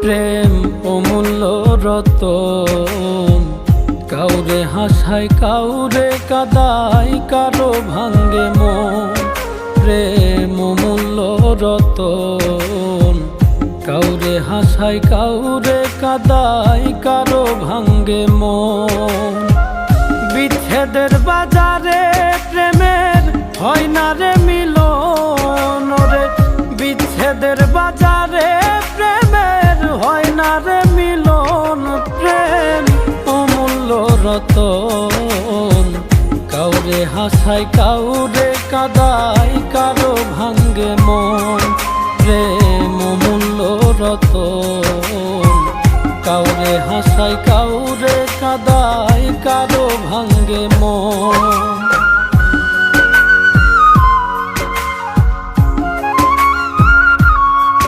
প্রেম অমূল্য রতন, কাউরে হাসায় কাউরে কাদায়, কারো ভাঙ্গে মন। প্রেম অমূল্য রতন, কাউরে হাসায় কাউরে কাদায়, কারো ভাঙ্গে মন। বিচ্ছেদের বাজারে প্রেমের হয় না রে মিলন রে, বিচ্ছেদের বাজারে প্রেমের হয় না রে মিলন। প্রেম অমূল্য রতন, কাউরে হাসায় কাউরে কাদায়, কারো ভাঙ্গে মন। প্রেম অমূল্য রতন, কাউরে হাসায় কাউরে কাদায়, কারো ভাঙ্গে মন।